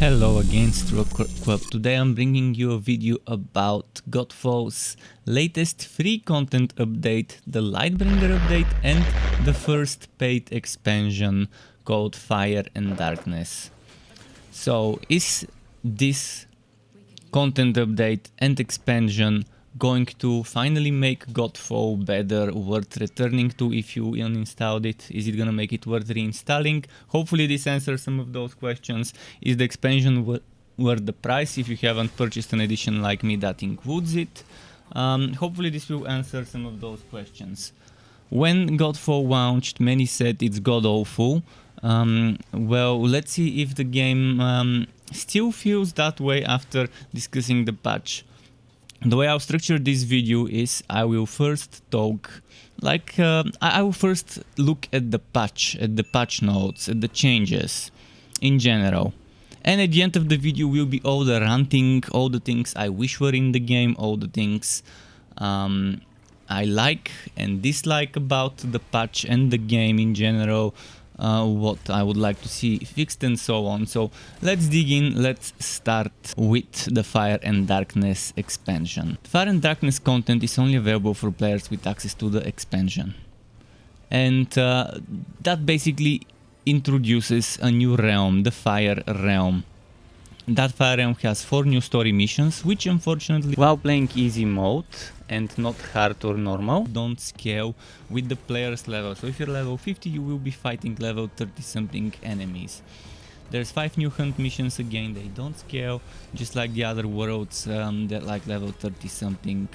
Hello again, trough. Today I'm bringing you a video about Godfall's latest free content update, the Lightbringer update, and the first paid expansion called Fire and Darkness. So, is this content update and expansion going to finally make Godfall better, worth returning to if you uninstalled it? Is it gonna make it worth reinstalling? Hopefully this answers some of those questions. Is the expansion worth the price if you haven't purchased an edition like me that includes it? Hopefully this will answer some of those questions. When Godfall launched, many said it's god-awful. Well, let's see if the game still feels that way after discussing the patch. The way I'll structure this video is I will first talk, I will first look at the patch notes, at the changes in general. And at the end of the video will be all the ranting, all the things I wish were in the game, all the things I like and dislike about the patch and the game in general. What I would like to see fixed and so on. So let's dig in, let's start with the Fire and Darkness expansion. Fire and Darkness content is only available for players with access to the expansion. And that basically introduces a new realm, the Fire realm. That Fire realm has 4 new story missions, which unfortunately, while playing easy mode and not hard or normal, don't scale with the player's level. So if you're level 50, you will be fighting level 30 something enemies. There's 5 new hunt missions, again they don't scale, just like the other worlds, that like level 30 something.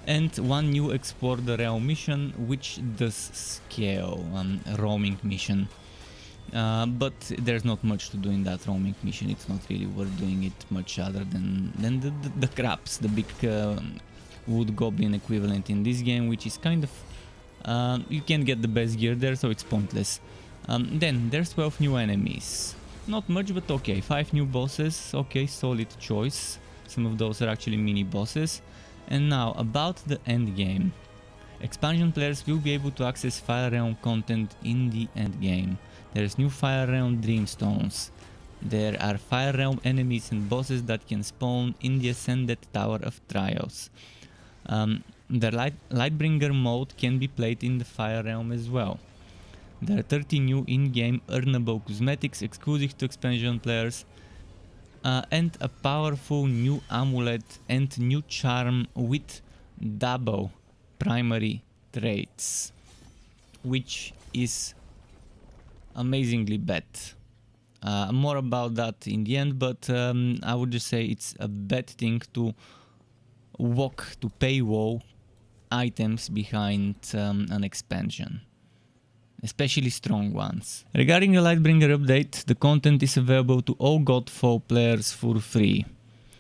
And 1 new explore the realm mission, which does scale, roaming mission. But there's not much to do in that roaming mission. It's not really worth doing it much other than the craps, the big wood goblin equivalent in this game, which is kind of you can't get the best gear there, so it's pointless. Then there's 12 new enemies, not much, but okay. 5 new bosses, okay, solid choice. Some of those are actually mini bosses. And now about the end game. Expansion players will be able to access Fire Realm content in the end game. There's new Fire Realm Dreamstones. There are Fire Realm enemies and bosses that can spawn in the Ascended Tower of Trials. The Lightbringer mode can be played in the Fire Realm as well. There are 30 new in-game earnable cosmetics exclusive to expansion players. And a powerful new amulet and new charm with double primary traits, which is amazingly bad. More about that in the end, but I would just say it's a bad thing to walk to paywall items behind an expansion, especially strong ones. Regarding the Lightbringer update, the content is available to all Godfall players for free.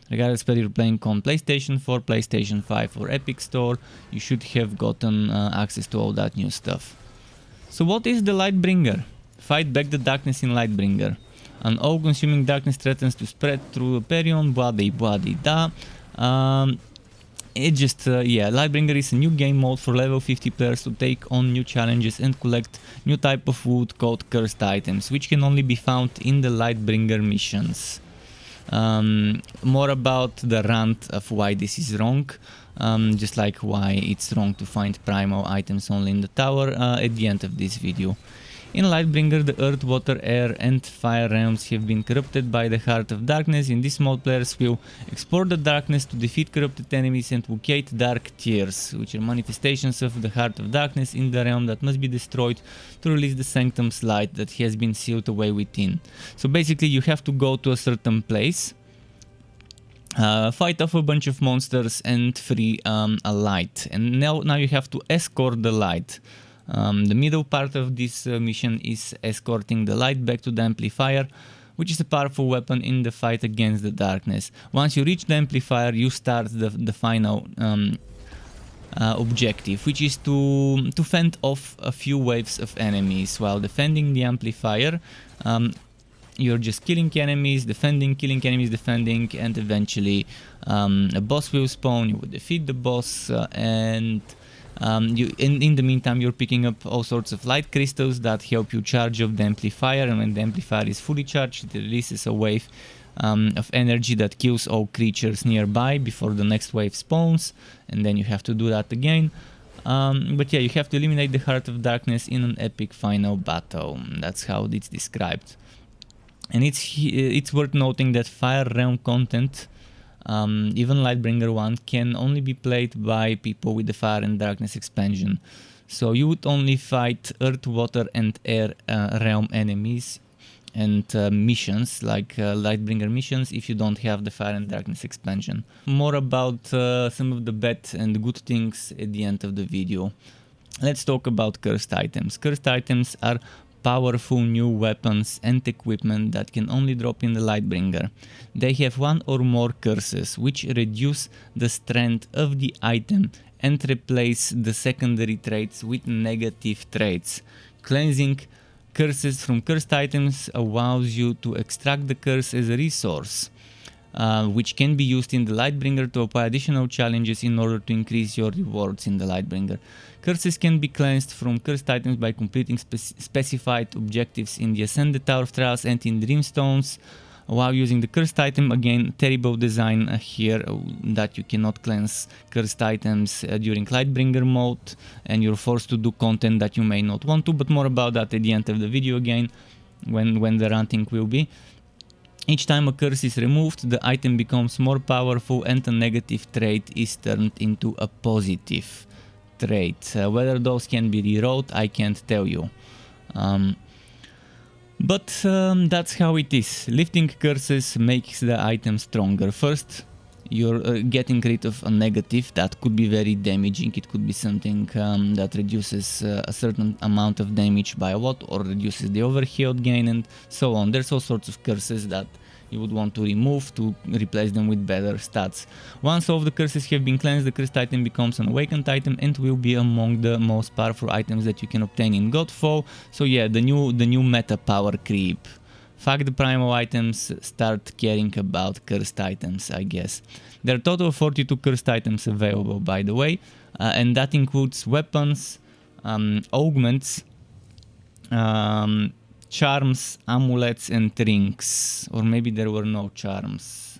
Regardless whether you're playing on PlayStation 4, PlayStation 5 or Epic Store, you should have gotten access to all that new stuff. So what is the Lightbringer? Fight back the darkness in Lightbringer. An all-consuming darkness threatens to spread through Perion, blah-de-da. Lightbringer is a new game mode for level 50 players to take on new challenges and collect new type of wood called cursed items, which can only be found in the Lightbringer missions. More about the rant of why this is wrong, just like why it's wrong to find primal items only in the tower, at the end of this video. In Lightbringer, the earth, water, air and fire realms have been corrupted by the Heart of Darkness. In this mode, players will explore the darkness to defeat corrupted enemies and locate dark tears, which are manifestations of the Heart of Darkness in the realm that must be destroyed to release the Sanctum's light that has been sealed away within. So basically you have to go to a certain place, fight off a bunch of monsters and free a light. And now you have to escort the light. The middle part of this mission is escorting the light back to the amplifier, which is a powerful weapon in the fight against the darkness. Once you reach the amplifier, you start the final objective, which is to fend off a few waves of enemies. While defending the amplifier, you're just killing enemies, defending, killing enemies, defending, and eventually a boss will spawn. You will defeat the boss and In the meantime, you're picking up all sorts of light crystals that help you charge up the amplifier, and when the amplifier is fully charged, it releases a wave of energy that kills all creatures nearby before the next wave spawns, and then you have to do that again. But yeah, you have to eliminate the Heart of Darkness in an epic final battle. That's how it's described. And it's worth noting that Fire Realm content, even Lightbringer 1, can only be played by people with the Fire and Darkness expansion. So you would only fight Earth, Water and Air realm enemies and missions, like Lightbringer missions, if you don't have the Fire and Darkness expansion. More about some of the bad and good things at the end of the video. Let's talk about cursed items. Cursed items are powerful new weapons and equipment that can only drop in the Lightbringer. They have one or more curses, which reduce the strength of the item and replace the secondary traits with negative traits. Cleansing curses from cursed items allows you to extract the curse as a resource, which can be used in the Lightbringer to apply additional challenges in order to increase your rewards in the Lightbringer. Curses can be cleansed from cursed items by completing specified objectives in the Ascended Tower of Trials and in Dreamstones. While using the cursed item, again, terrible design here that you cannot cleanse cursed items during Lightbringer mode, and you're forced to do content that you may not want to, but more about that at the end of the video again, when the ranting will be. Each time a curse is removed, the item becomes more powerful and a negative trait is turned into a positive trait. Whether those can be rewrote, I can't tell you. But that's how it is. Lifting curses makes the item stronger. First, you're getting rid of a negative that could be very damaging. It could be something that reduces a certain amount of damage by a lot, or reduces the overhealed gain and so on. There's all sorts of curses that you would want to remove to replace them with better stats. Once all of the curses have been cleansed, the cursed item becomes an awakened item and will be among the most powerful items that you can obtain in Godfall. So yeah, the new meta power creep. Fuck the primal items, start caring about cursed items, I guess. There are a total of 42 cursed items available, by the way, and that includes weapons, augments, charms, amulets and rings. Or maybe there were no charms.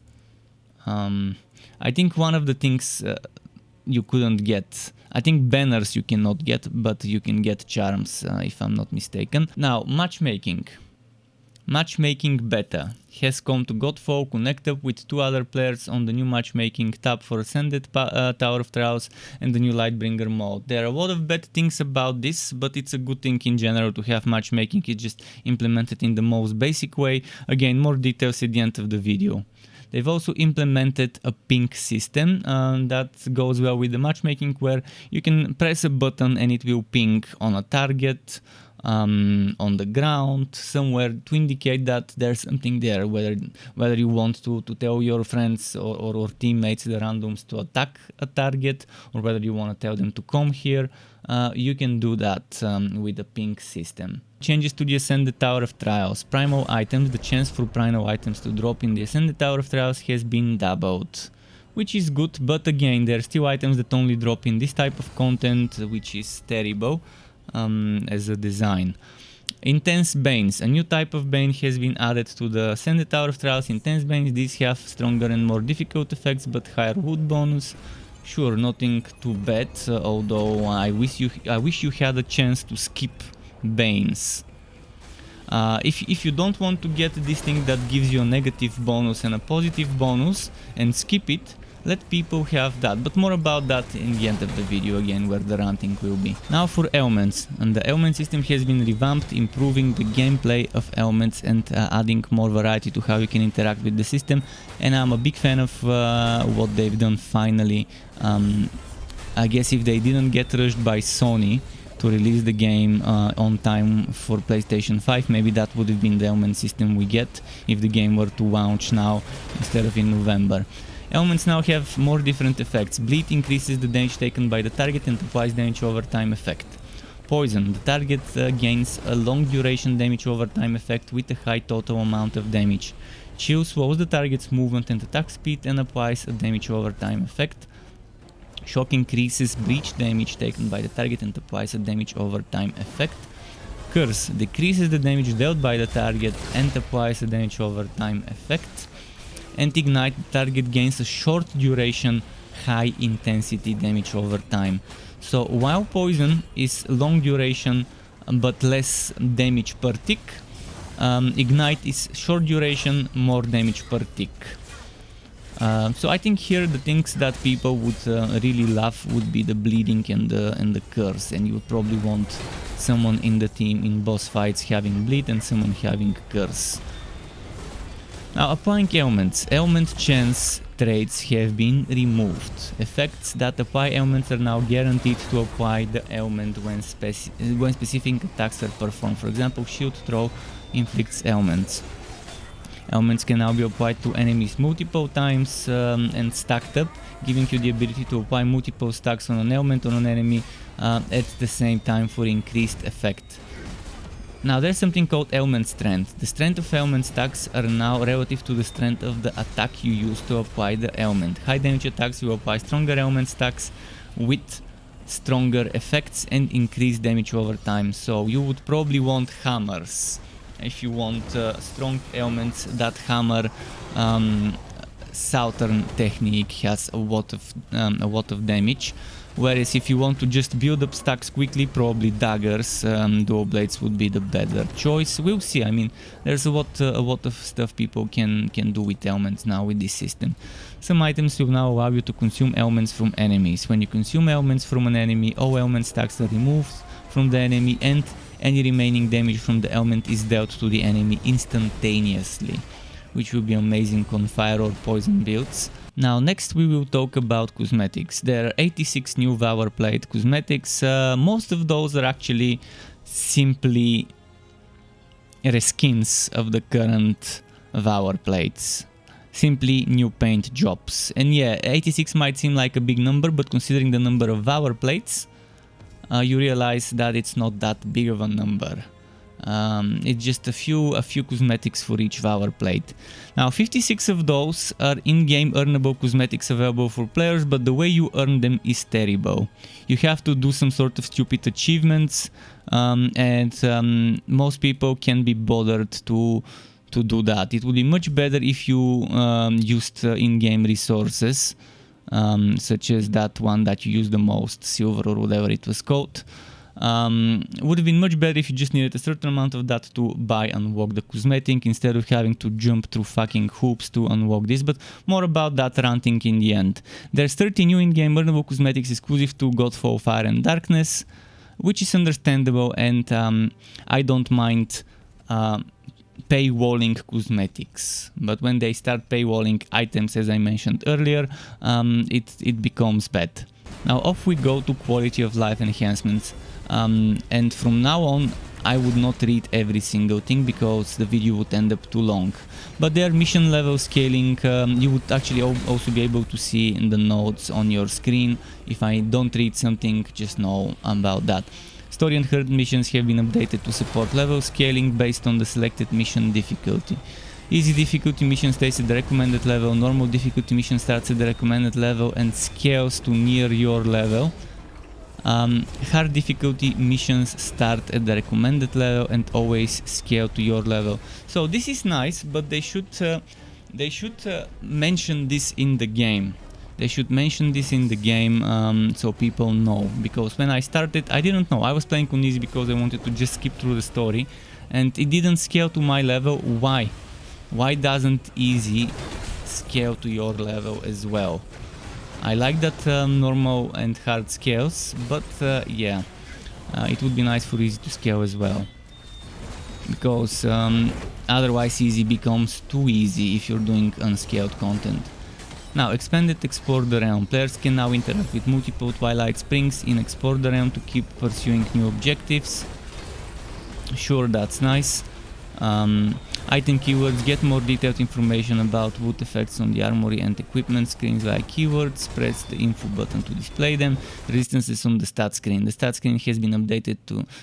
I think one of the things you couldn't get, I think banners you cannot get, but you can get charms, if I'm not mistaken. Now, matchmaking. Matchmaking Beta has come to Godfall. Connect up with 2 other players on the new Matchmaking tab for Ascended Tower of Trials and the new Lightbringer mode. There are a lot of bad things about this, but it's a good thing in general to have matchmaking. It's just implemented in the most basic way. Again, more details at the end of the video. They've also implemented a ping system that goes well with the matchmaking, where you can press a button and it will ping on a target, on the ground, somewhere, to indicate that there's something there, whether you want to tell your friends or teammates, the randoms, to attack a target, or whether you want to tell them to come here. You can do that with the ping system. Changes to the Ascended Tower of Trials. Primal items, the chance for primal items to drop in the Ascended Tower of Trials has been doubled, which is good, but again, there are still items that only drop in this type of content, which is terrible as a design. Intense Banes. A new type of Bane has been added to the Ascended Tower of Trials. Intense Banes, these have stronger and more difficult effects, but higher wood bonus. Sure, nothing too bad, although I wish you had a chance to skip Banes. If you don't want to get this thing that gives you a negative bonus and a positive bonus and skip it, let people have that, but more about that in the end of the video again, where the ranting will be. Now for Ailments, and the Ailment system has been revamped, improving the gameplay of Ailments and adding more variety to how you can interact with the system, and I'm a big fan of what they've done finally. I guess if they didn't get rushed by Sony to release the game on time for PlayStation 5, maybe that would have been the Ailment system we get if the game were to launch now instead of in November. Ailments now have more different effects. Bleed increases the damage taken by the target and applies damage over time effect. Poison. The target gains a long duration damage over time effect with a high total amount of damage. Chill slows the target's movement and attack speed and applies a damage over time effect. Shock increases breach damage taken by the target and applies a damage over time effect. Curse decreases the damage dealt by the target and applies a damage over time effect. And Ignite, the target gains a short duration high intensity damage over time. So while Poison is long duration but less damage per tick, Ignite is short duration, more damage per tick. So I think here the things that people would really love would be the bleeding and the curse, and you would probably want someone in the team in boss fights having bleed and someone having curse. Now applying ailments. Ailment chance traits have been removed. Effects that apply ailments are now guaranteed to apply the ailment when specific attacks are performed. For example, shield throw inflicts ailments. Ailments can now be applied to enemies multiple times and stacked up, giving you the ability to apply multiple stacks on an ailment on an enemy at the same time for increased effect. Now there's something called ailment strength. The strength of ailment stacks are now relative to the strength of the attack you use to apply the ailment. High damage attacks will apply stronger ailment stacks with stronger effects and increase damage over time. So you would probably want hammers. If you want strong ailments, that hammer Southern technique has a lot of damage. Whereas if you want to just build up stacks quickly, probably daggers, dual blades would be the better choice. We'll see. I mean, there's a lot of stuff people can do with ailments now with this system. Some items will now allow you to consume ailments from enemies. When you consume ailments from an enemy, all ailment stacks are removed from the enemy and any remaining damage from the ailment is dealt to the enemy instantaneously, which will be amazing on fire or poison builds. Now next we will talk about cosmetics. There are 86 new Valor Plate cosmetics. Most of those are actually simply reskins of the current Valor Plates. Simply new paint jobs. And yeah, 86 might seem like a big number, but considering the number of Valor Plates, you realize that it's not that big of a number. It's just a few cosmetics for each Valor Plate. Now 56 of those are in-game earnable cosmetics available for players, but the way you earn them is terrible. You have to do some sort of stupid achievements, and most people can be bothered to do that. It would be much better if you used in-game resources, such as that one that you use the most, silver or whatever it was called. Would have been much better if you just needed a certain amount of that to buy and unlock the cosmetic instead of having to jump through fucking hoops to unlock this, but more about that ranting in the end. There's 30 new in-game earnable cosmetics exclusive to Godfall, Fire and Darkness, which is understandable, and I don't mind paywalling cosmetics, but when they start paywalling items, as I mentioned earlier, it becomes bad. Now off we go to quality of life enhancements, and from now on I would not read every single thing because the video would end up too long. But there are mission level scaling. You would actually also be able to see in the notes on your screen. If I don't read something, just know about that. Story and herd missions have been updated to support level scaling based on the selected mission difficulty. Easy difficulty mission stays at the recommended level, normal difficulty mission starts at the recommended level and scales to near your level. Hard difficulty missions start at the recommended level and always scale to your level. So this is nice, but they should mention this in the game. They should mention this in the game so people know, because when I started I didn't know. I was playing on easy because I wanted to just skip through the story and it didn't scale to my level. Why? Why doesn't easy scale to your level as well? I like that normal and hard scales, but yeah, it would be nice for easy to scale as well, because otherwise easy becomes too easy if you're doing unscaled content. Now, expanded Explore the Realm. Players can now interact with multiple Twilight Springs in Explore the Realm to keep pursuing new objectives. Sure, that's nice. Item keywords. Get more detailed information about wood effects on the armory and equipment screens via keywords. Press the info button to display them. Resistances on the stat screen. The stat screen has been updated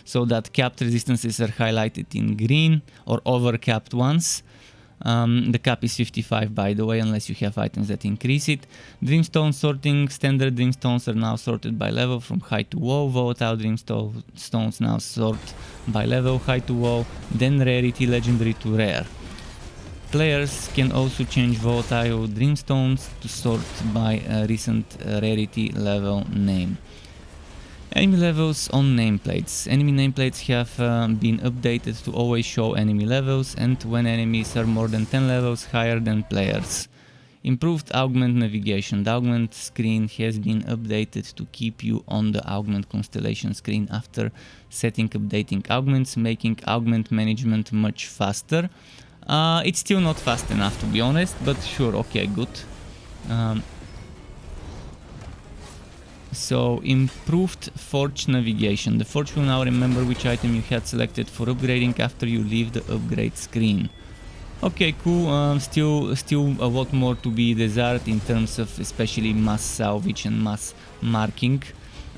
so that capped resistances are highlighted in green, or overcapped ones. The cap is 55, by the way, unless you have items that increase it. Dreamstone sorting. Standard dreamstones are now sorted by level from high to low. Volatile dreamstones now sort by level, high to low, then rarity, legendary to rare. Players can also change volatile dreamstones to sort by recent rarity level name. Enemy levels on nameplates. Enemy nameplates have been updated to always show enemy levels, and when enemies are more than 10 levels higher than players. Improved augment navigation. The augment screen has been updated to keep you on the augment constellation screen after setting updating augments, making augment management much faster. It's still not fast enough, to be honest, but sure, okay, good. So, improved Forge navigation. The Forge will now remember which item you had selected for upgrading after you leave the upgrade screen. Okay, cool. Still a lot more to be desired in terms of especially mass salvage and mass marking.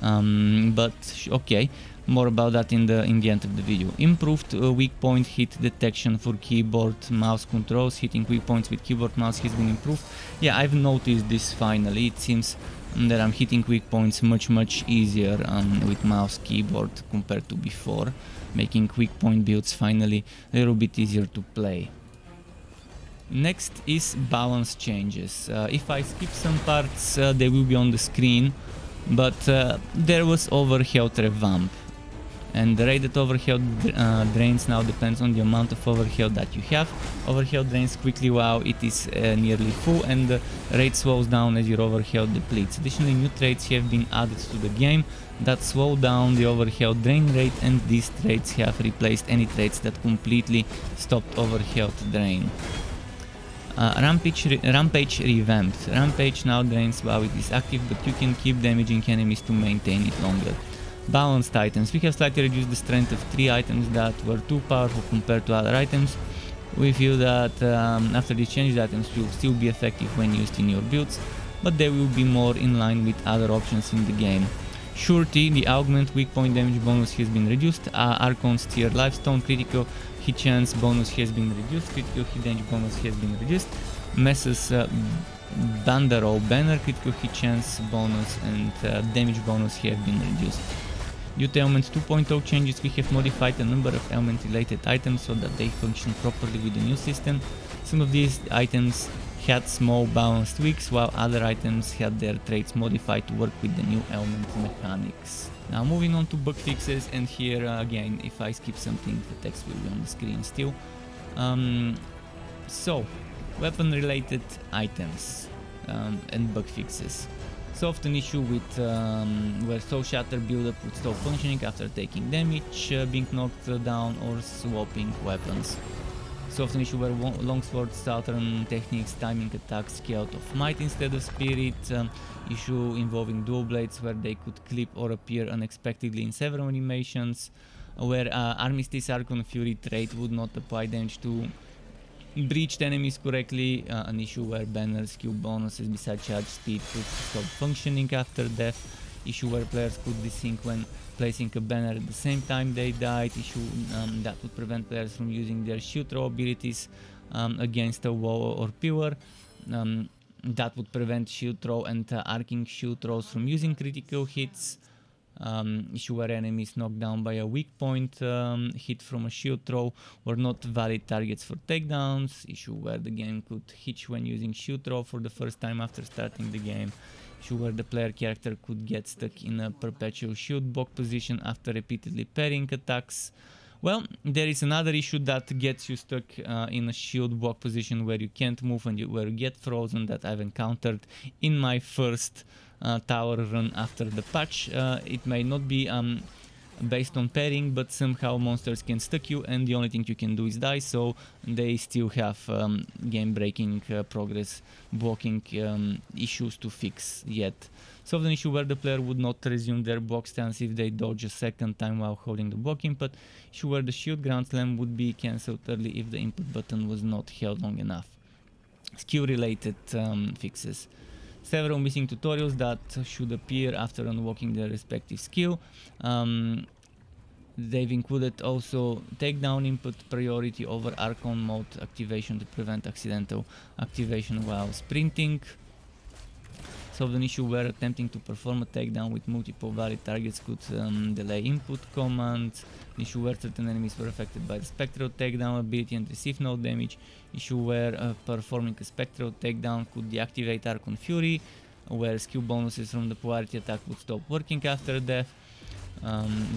But okay, more about that in the end of the video. Improved weak point hit detection for keyboard mouse controls. Hitting weak points with keyboard mouse has been improved. Yeah, I've noticed this finally. It seems that I'm hitting weak points much easier with mouse keyboard compared to before, making weak point builds finally a little bit easier to play. Next is balance changes. If I skip some parts, they will be on the screen, but there was overhealth revamp. And the rate that overhealth drains now depends on the amount of overhealth that you have. Overhealth drains quickly while it is nearly full, and the rate slows down as your overhealth depletes. Additionally, new traits have been added to the game that slow down the overhealth drain rate, and these traits have replaced any traits that completely stopped overhealth drain. Rampage revamped. Rampage now drains while it is active, but you can keep damaging enemies to maintain it longer. Balanced items. We have slightly reduced the strength of 3 items that were too powerful compared to other items. We feel that after this change, the items will still be effective when used in your builds, but they will be more in line with other options in the game. Surety, the augment weak point damage bonus has been reduced. Archon's tier lifestone critical hit chance bonus has been reduced. Critical hit damage bonus has been reduced. Mess's Banderol banner critical hit chance bonus and damage bonus have been reduced. Due to Ailments 2.0 changes, we have modified a number of Ailment related items so that they function properly with the new system. Some of these items had small balanced tweaks, while other items had their traits modified to work with the new Ailment mechanics. Now moving on to bug fixes, and here again, if I skip something, the text will be on the screen still. So, weapon related items and bug fixes. So often issue with where soul shatter buildup would stop functioning after taking damage, being knocked down, or swapping weapons. So often issue where longsword southern techniques timing attacks scaled of might instead of spirit. Issue involving dual blades where they could clip or appear unexpectedly in several animations. Where Armistice Archon Fury trait would not apply damage to breached enemies correctly. An issue where banner skill bonuses besides charge speed could stop functioning after death. Issue where players could desync when placing a banner at the same time they died. Issue that would prevent players from using their shield throw abilities against a wall or pillar. That would prevent shield throw and arcing shield throws from using critical hits. Issue where enemies knocked down by a weak point hit from a shield throw were not valid targets for takedowns. Issue where the game could hitch when using shield throw for the first time after starting the game. Issue where the player character could get stuck in a perpetual shield block position after repeatedly parrying attacks. Well, there is another issue that gets you stuck in a shield block position where you can't move and where you get frozen that I've encountered in my first tower run after the patch. It may not be based on pairing, but somehow monsters can stuck you and the only thing you can do is die, so they still have game breaking progress blocking issues to fix yet. So an issue where the player would not resume their block stance if they dodge a second time while holding the block input. Issue where the shield ground slam would be cancelled early if the input button was not held long enough. Skill related fixes. Several missing tutorials that should appear after unlocking their respective skill. They've included also takedown input priority over Archon mode activation to prevent accidental activation while sprinting. Solved an issue where attempting to perform a takedown with multiple valid targets could delay input commands. An issue where certain enemies were affected by the spectral takedown ability and receive no damage. Issue where performing a spectral takedown could deactivate Archon Fury, where skill bonuses from the polarity attack would stop working after death.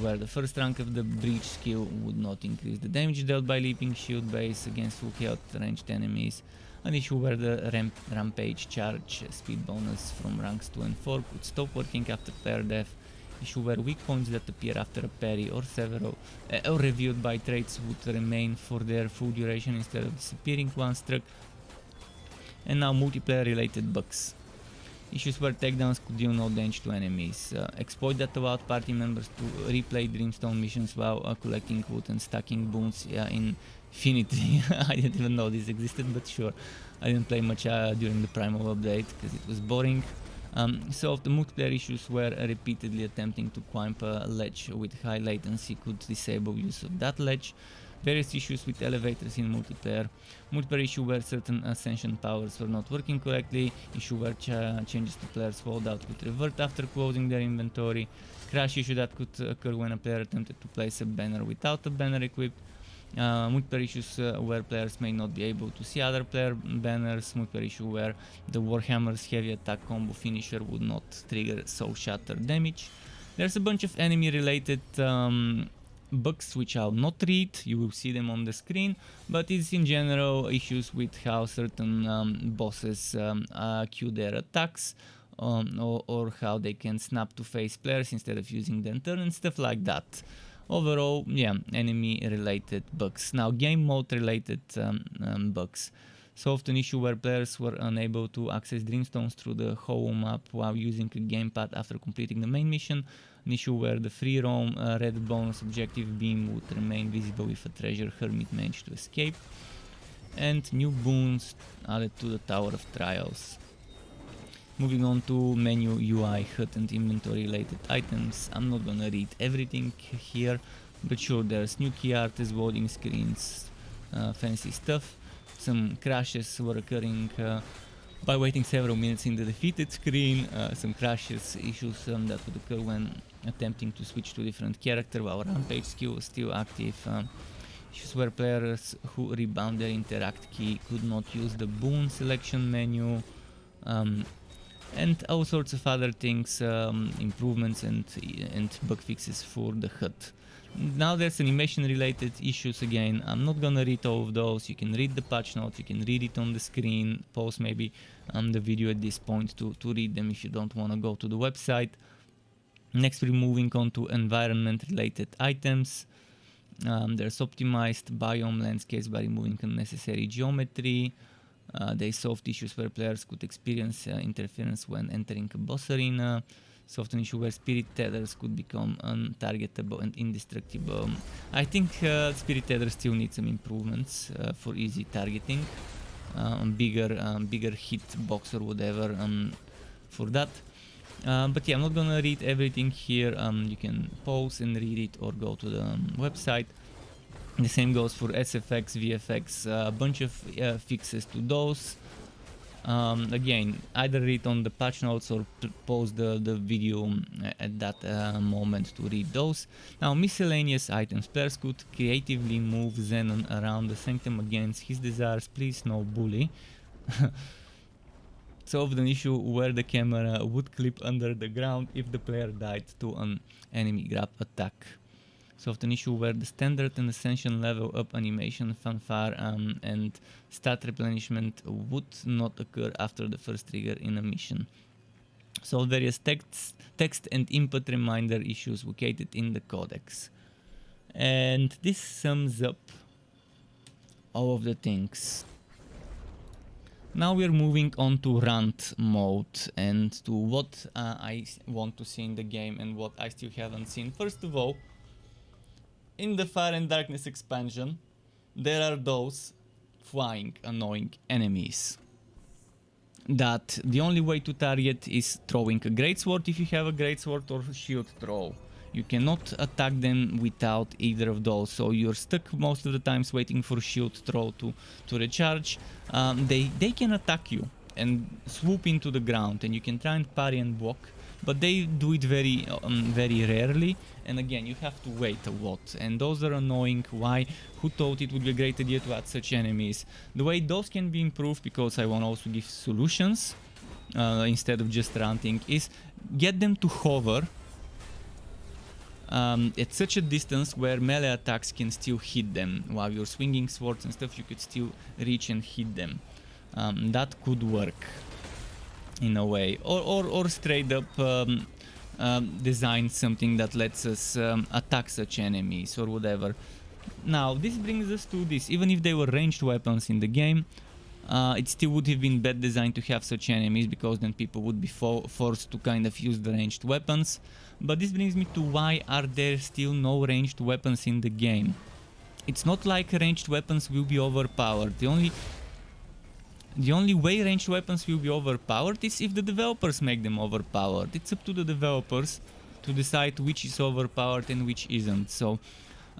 Where the first rank of the breach skill would not increase the damage dealt by leaping shield base against full health ranged enemies. An issue where the rampage charge speed bonus from ranks 2 and 4 could stop working after player death. Issue where weak points that appear after a parry or several or reviewed by traits would remain for their full duration instead of disappearing once struck. And now multiplayer related bugs. Issues where takedowns could deal no damage to enemies. Exploit that allowed party members to replay Dreamstone missions while collecting wood and stacking boons infinity. I didn't even know this existed, but sure. I didn't play much during the Primal update because it was boring. So the multiplayer issues where repeatedly attempting to climb a ledge with high latency could disable use of that ledge. Various issues with elevators in multiplayer. Multiplayer issue where certain ascension powers were not working correctly. Issue where changes to players' loadout could revert after closing their inventory. Crash issue that could occur when a player attempted to place a banner without a banner equipped. Multiplayer issues where players may not be able to see other player banners. Multiplayer issue where the Warhammer's heavy attack combo finisher would not trigger soul shatter damage. There's a bunch of enemy related bugs which I'll not read, you will see them on the screen, but it's in general issues with how certain bosses queue their attacks or how they can snap to face players instead of using the turn and stuff like that. Overall, yeah, enemy related bugs. Now game mode related bugs. Solved an issue where players were unable to access Dreamstones through the whole map while using a gamepad after completing the main mission. An issue where the free roam red bonus objective beam would remain visible if a treasure hermit managed to escape. And new boons added to the Tower of Trials. Moving on to menu, UI, HUD and inventory related items. I'm not gonna read everything here, but sure, there's new key art, loading screens, fancy stuff. Some crashes were occurring by waiting several minutes in the defeated screen. Some crashes issues that would occur when attempting to switch to a different character while rampage skill was still active. Issues where players who rebound their interact key could not use the boon selection menu. And all sorts of other things, improvements and bug fixes for the HUD. Now there's animation related issues again. I'm not gonna read all of those. You can read the patch notes, you can read it on the screen, pause maybe the video at this point to read them if you don't want to go to the website. Next we're moving on to environment related items. There's optimized biome landscapes by removing unnecessary geometry. They solved issues where players could experience interference when entering a boss arena. Solved an issue where spirit tethers could become untargetable and indestructible. I think spirit tethers still need some improvements for easy targeting, bigger hit box or whatever for that. But yeah, I'm not gonna read everything here. You can pause and read it or go to the website. The same goes for SFX, VFX, a bunch of fixes to those. Again, either read on the patch notes or pause the video at that moment to read those. Now, miscellaneous items. Players could creatively move Xenon around the sanctum against his desires. Please no bully. Solved an issue where the camera would clip under the ground if the player died to an enemy grab attack. Solved an issue where the standard and ascension level up animation, fanfare and stat replenishment would not occur after the first trigger in a mission. Solved various text and input reminder issues located in the codex. And this sums up all of the things. Now we're moving on to Rant Mode and to what I want to see in the game and what I still haven't seen. First of all, in the Fire and Darkness expansion, there are those flying, annoying enemies that the only way to target is throwing a greatsword if you have a greatsword or shield throw. You cannot attack them without either of those, so you're stuck most of the times waiting for shield throw to recharge. They can attack you and swoop into the ground, and you can try and parry and block, but they do it very rarely, and again you have to wait a lot, and those are annoying. Why? Who thought it would be a great idea to add such enemies? The way those can be improved, because I want to also give solutions instead of just ranting, is get them to hover at such a distance where melee attacks can still hit them. While you're swinging swords and stuff, you could still reach and hit them. That could work in a way, or straight up design something that lets us attack such enemies or whatever. Now this brings us to this: even if they were ranged weapons in the game, it still would have been bad design to have such enemies, because then people would be forced to kind of use the ranged weapons. But this brings me to why are there still no ranged weapons in the game? It's not like ranged weapons will be overpowered. The only way ranged weapons will be overpowered is if the developers make them overpowered. It's up to the developers to decide which is overpowered and which isn't. So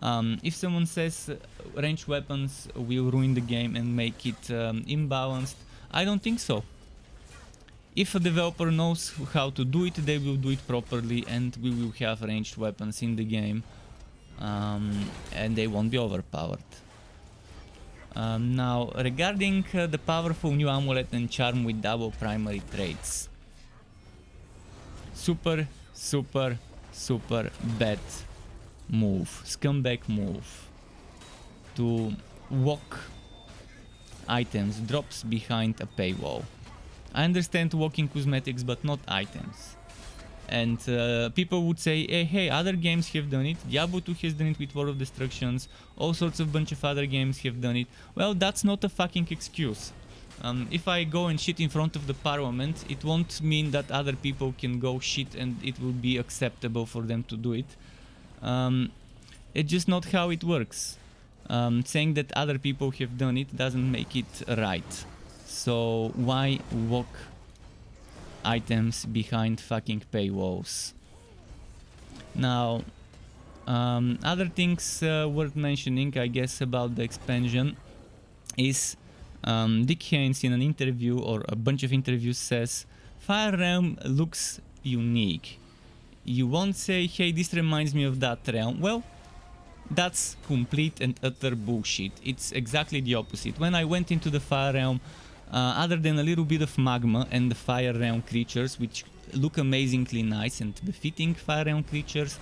if someone says ranged weapons will ruin the game and make it imbalanced, I don't think so. If a developer knows how to do it, they will do it properly, and we will have ranged weapons in the game, and they won't be overpowered. Now, regarding the powerful new amulet and charm with double primary traits. Super bad move, scumbag move, to walk items drops behind a paywall. I understand walking cosmetics, but not items. And people would say, hey, other games have done it. Diablo 2 has done it with War of Destructions. All sorts of bunch of other games have done it. Well, that's not a fucking excuse. If I go and shit in front of the parliament, it won't mean that other people can go shit and it will be acceptable for them to do it. It's just not how it works. Saying that other people have done it doesn't make it right. So why walk items behind fucking paywalls? Now, other things worth mentioning, I guess, about the expansion is Dick Haynes in an interview, or a bunch of interviews, says Fire Realm looks unique. You won't say, hey, this reminds me of that realm. Well, that's complete and utter bullshit. It's exactly the opposite. When I went into the Fire Realm, other than a little bit of magma and the Fire Realm creatures, which look amazingly nice and befitting Fire Realm creatures,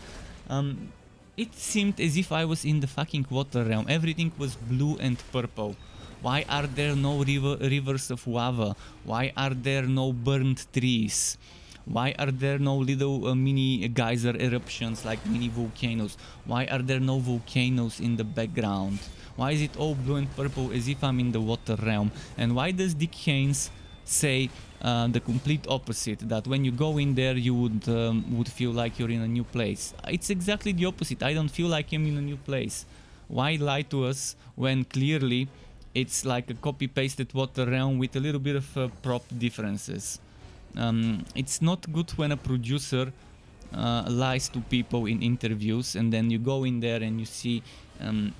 it seemed as if I was in the fucking Water Realm. Everything was blue and purple. Why are there no rivers of lava? Why are there no burnt trees? Why are there no little mini geyser eruptions like mini volcanoes? Why are there no volcanoes in the background? Why is it all blue and purple as if I'm in the Water Realm? And why does Dick Haynes say the complete opposite, that when you go in there you would feel like you're in a new place? It's exactly the opposite. I don't feel like I'm in a new place. Why lie to us when clearly it's like a copy-pasted Water Realm with a little bit of prop differences? It's not good when a producer lies to people in interviews, and then you go in there and you see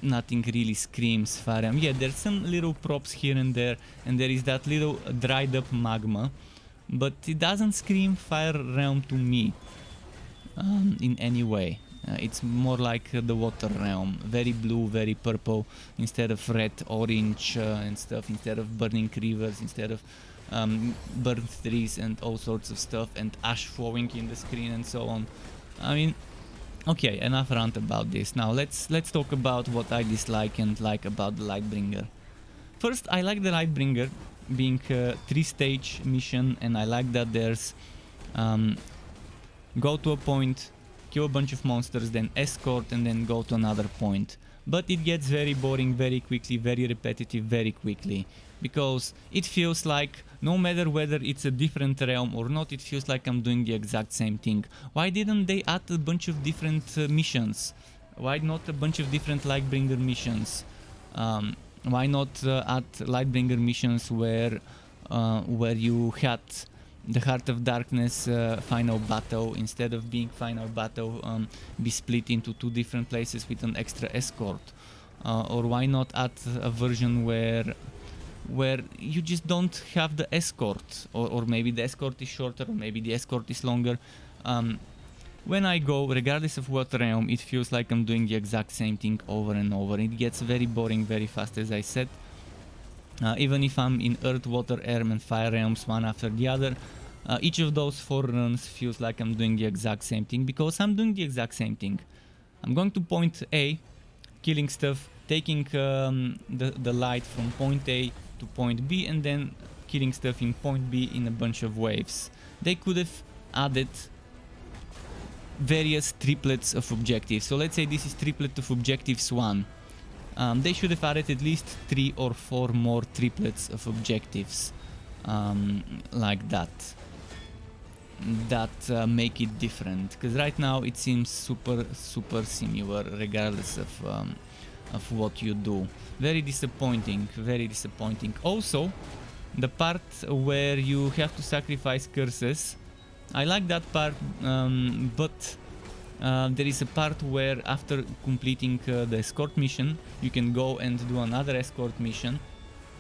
nothing really screams Fire Realm. Yeah, there's some little props here and there is that little dried up magma, but it doesn't scream Fire Realm to me in any way. It's more like the Water Realm, very blue, very purple, instead of red, orange and stuff, instead of burning rivers, instead of burnt trees and all sorts of stuff, and ash flowing in the screen and so on. I mean, okay, enough rant about this. Now let's talk about what I dislike and like about the Lightbringer. First, I like the Lightbringer being a 3-stage mission, and I like that there's go to a point, kill a bunch of monsters, then escort, and then go to another point. But it gets very boring very quickly, very repetitive very quickly, because it feels like no matter whether it's a different realm or not, it feels like I'm doing the exact same thing. Why didn't they add a bunch of different missions? Why not a bunch of different Lightbringer missions? Why not add Lightbringer missions where you had the Heart of Darkness final battle, instead of being final battle, be split into 2 different places with an extra escort. Or why not add a version where you just don't have the escort, or maybe the escort is shorter, or maybe the escort is longer. When I go, regardless of what realm, it feels like I'm doing the exact same thing over and over. It gets very boring very fast, as I said. Even if I'm in Earth, Water, Air and Fire realms one after the other, each of those 4 runs feels like I'm doing the exact same thing, because I'm doing the exact same thing. I'm going to point A, killing stuff, taking the light from point A to point B, and then killing stuff in point B in a bunch of waves. They could have added various triplets of objectives. So let's say this is triplet of objectives 1. They should have added at least 3 or 4 more triplets of objectives like that. That make it different, because right now it seems super similar regardless of what you do. Very disappointing, very disappointing. Also, the part where you have to sacrifice curses, I like that part, but there is a part where after completing the escort mission, you can go and do another escort mission,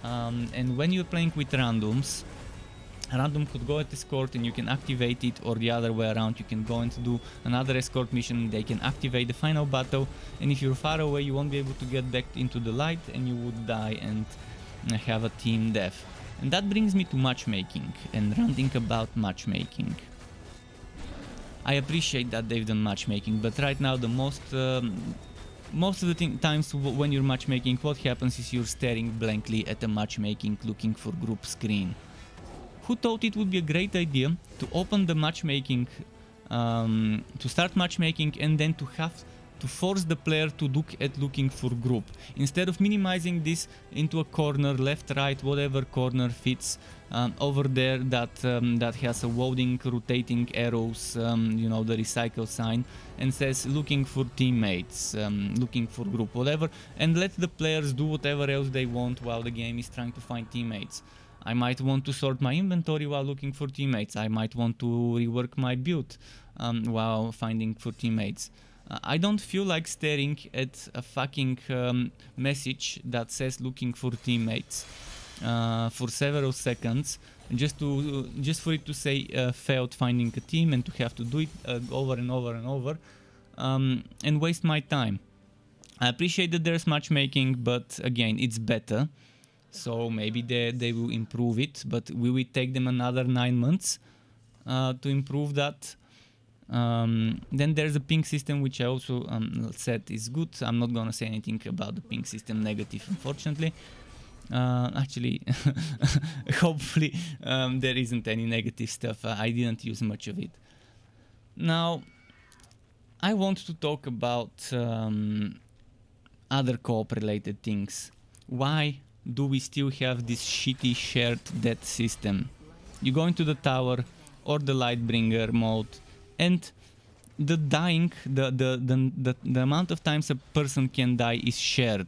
and when you're playing with randoms, a random could go at escort and you can activate it, or the other way around, you can go and do another escort mission, they can activate the final battle, and if you're far away you won't be able to get back into the light and you would die and have a team death. And that brings me to matchmaking and ranting about matchmaking. I appreciate that they've done matchmaking, but right now the most of the times when you're matchmaking, what happens is you're staring blankly at the matchmaking looking for group screen. Who thought it would be a great idea to open the matchmaking, to start matchmaking, and then to have to force the player to look at looking for group, instead of minimizing this into a corner, left, right, whatever corner fits over there that has a loading, rotating arrows, you know, the recycle sign, and says looking for teammates, looking for group, whatever, and let the players do whatever else they want while the game is trying to find teammates. I might want to sort my inventory while looking for teammates. I might want to rework my build while finding for teammates. I don't feel like staring at a fucking message that says looking for teammates for several seconds just for it to say failed finding a team, and to have to do it over and over and over and waste my time. I appreciate that there's matchmaking, but again, it's better. So maybe they will improve it, but will it take them another 9 months to improve that? Then there's a ping system, which I also said is good. I'm not gonna say anything about the ping system negative, unfortunately. Actually, hopefully there isn't any negative stuff. I didn't use much of it. Now, I want to talk about other co-op related things. Why do we still have this shitty shared death system? You go into the tower or the Lightbringer mode, and the dying, the amount of times a person can die is shared.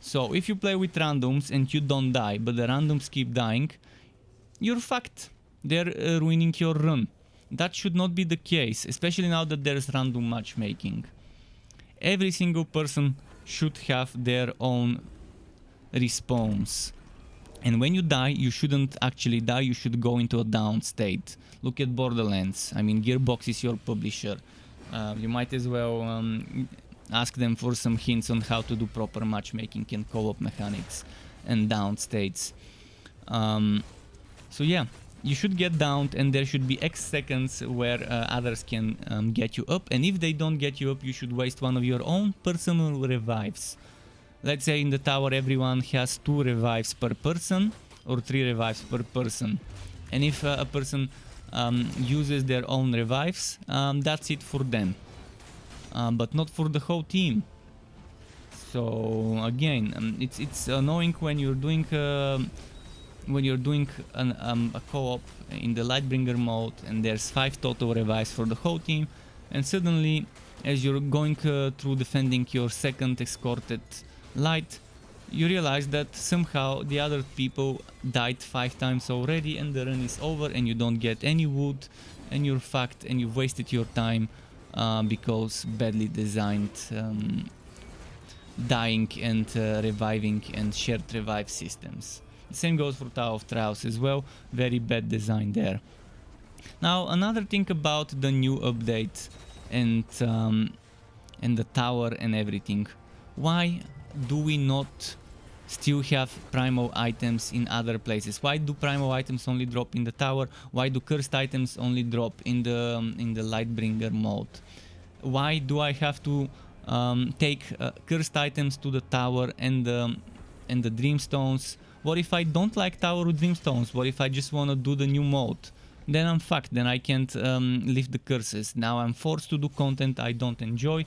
So if you play with randoms and you don't die, but the randoms keep dying, you're fucked. They're ruining your run. That should not be the case, especially now that there's random matchmaking. Every single person should have their own respawns. And when you die, you shouldn't actually die, you should go into a down state. Look at Borderlands. I mean, Gearbox is your publisher. You might as well ask them for some hints on how to do proper matchmaking and co-op mechanics and down states. So yeah, you should get downed, and there should be X seconds where others can get you up, and if they don't get you up, you should waste one of your own personal revives. Let's say in the tower everyone has 2 revives per person, or 3 revives per person, and if a person uses their own revives, that's it for them, but not for the whole team. So again, it's annoying when you're doing a co-op in the Lightbringer mode and there's 5 total revives for the whole team, and suddenly as you're going through defending your second escorted light, you realize that somehow the other people died 5 times already and the run is over and you don't get any wood and you're fucked and you've wasted your time because badly designed dying and reviving and shared revive systems. The same goes for Tower of Troughs as well, very bad design there. Now another thing about the new update and the tower and everything. Why do we not still have primal items in other places? Why do primal items only drop in the tower? Why do cursed items only drop in the Lightbringer mode? Why do I have to take cursed items to the tower and the dreamstones? What if I don't like tower with dreamstones? What if I just want to do the new mode? Then I'm fucked, then I can't lift the curses. Now I'm forced to do content I don't enjoy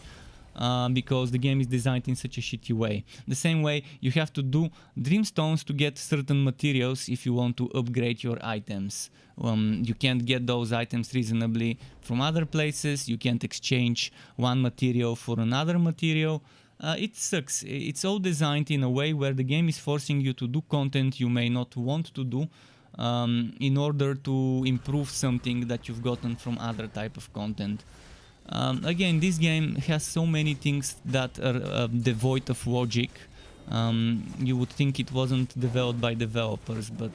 because the game is designed in such a shitty way. The same way you have to do dreamstones to get certain materials if you want to upgrade your items. You can't get those items reasonably from other places, you can't exchange one material for another material. It sucks. It's all designed in a way where the game is forcing you to do content you may not want to do in order to improve something that you've gotten from other type of content. Again, this game has so many things that are devoid of logic. You would think it wasn't developed by developers, but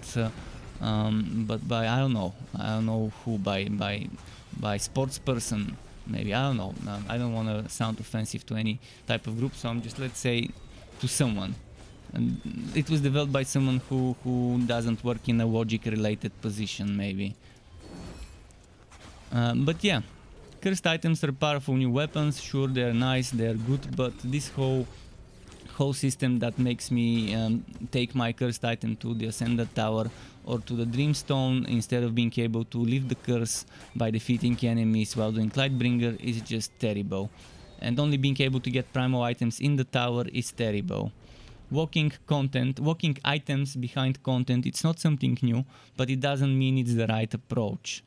by I don't know who, by sports person, maybe, I don't know. I don't want to sound offensive to any type of group, so I'm just, let's say, to someone. And it was developed by someone who doesn't work in a logic-related position, maybe. But yeah, cursed items are powerful new weapons. Sure, they're nice, they're good, but this whole system that makes me take my cursed item to the Ascended Tower or to the Dreamstone instead of being able to lift the curse by defeating enemies while doing Lightbringer is just terrible. And only being able to get primal items in the tower is terrible. Walking items behind content, it's not something new, but it doesn't mean it's the right approach.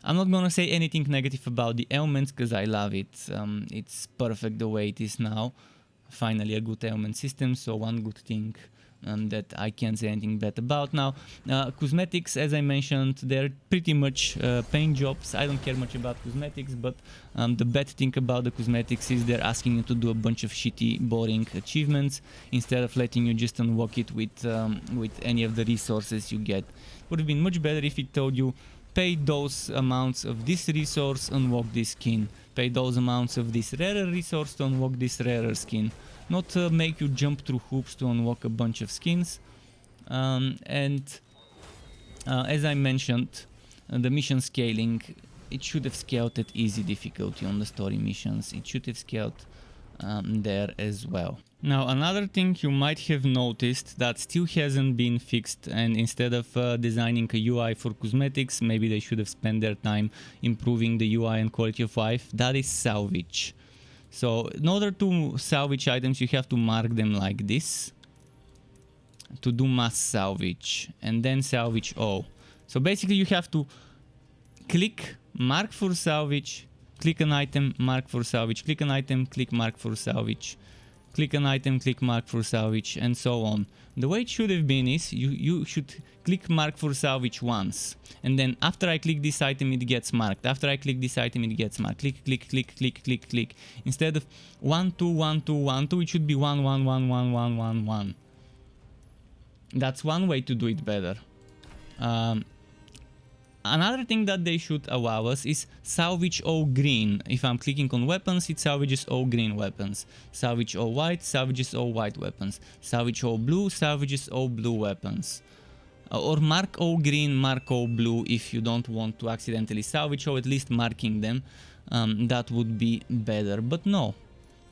I'm not gonna say anything negative about the Ailments because I love it. It's perfect the way it is now. Finally a good ailment system, so one good thing that I can't say anything bad about. Now, cosmetics, as I mentioned, they're pretty much paint jobs. I don't care much about cosmetics, but the bad thing about the cosmetics is they're asking you to do a bunch of shitty, boring achievements instead of letting you just unlock it with any of the resources you get. Would have been much better if it told you, pay those amounts of this resource, unlock this skin. Pay those amounts of this rarer resource to unlock this rarer skin. Not make you jump through hoops to unlock a bunch of skins. And as I mentioned, the mission scaling, it should have scaled at easy difficulty on the story missions. It should have scaled there as well. Now, another thing you might have noticed that still hasn't been fixed, and instead of designing a UI for cosmetics, maybe they should have spent their time improving the UI and quality of life, that is salvage. So in order to salvage items, you have to mark them like this to do mass salvage, and then salvage all. So basically you have to click mark for salvage, click an item, mark for salvage, click an item, click mark for salvage, click an item, click mark for salvage, and so on. The way it should have been is you should click mark for salvage once, and then after I click this item it gets marked, after I click this item it gets marked, click, click, click, click, click, click. Instead of 1, 2, 1, 2, 1, 2, it should be 1, 1, 1, 1, 1, 1, 1. That's one way to do it better. Another thing that they should allow us is salvage all green. If I'm clicking on weapons, it salvages all green weapons. Salvage all white, salvages all white weapons. Salvage all blue, salvages all blue weapons. Or mark all green, mark all blue if you don't want to accidentally salvage, or at least marking them. That would be better, but no.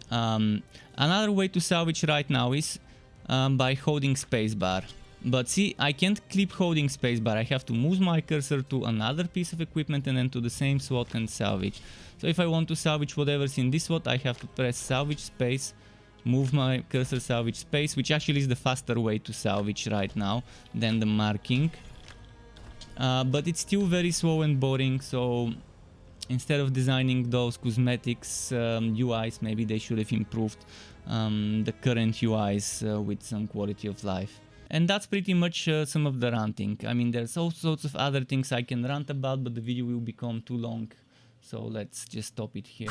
Another way to salvage right now is by holding spacebar. But see, I can't keep holding spacebar, I have to move my cursor to another piece of equipment and then to the same slot and salvage. So if I want to salvage whatever's in this slot, I have to press salvage space, move my cursor salvage space, which actually is the faster way to salvage right now than the marking. But it's still very slow and boring, so instead of designing those cosmetics UIs, maybe they should have improved the current UIs with some quality of life. And that's pretty much some of the ranting. I mean, there's all sorts of other things I can rant about, but the video will become too long. So let's just stop it here.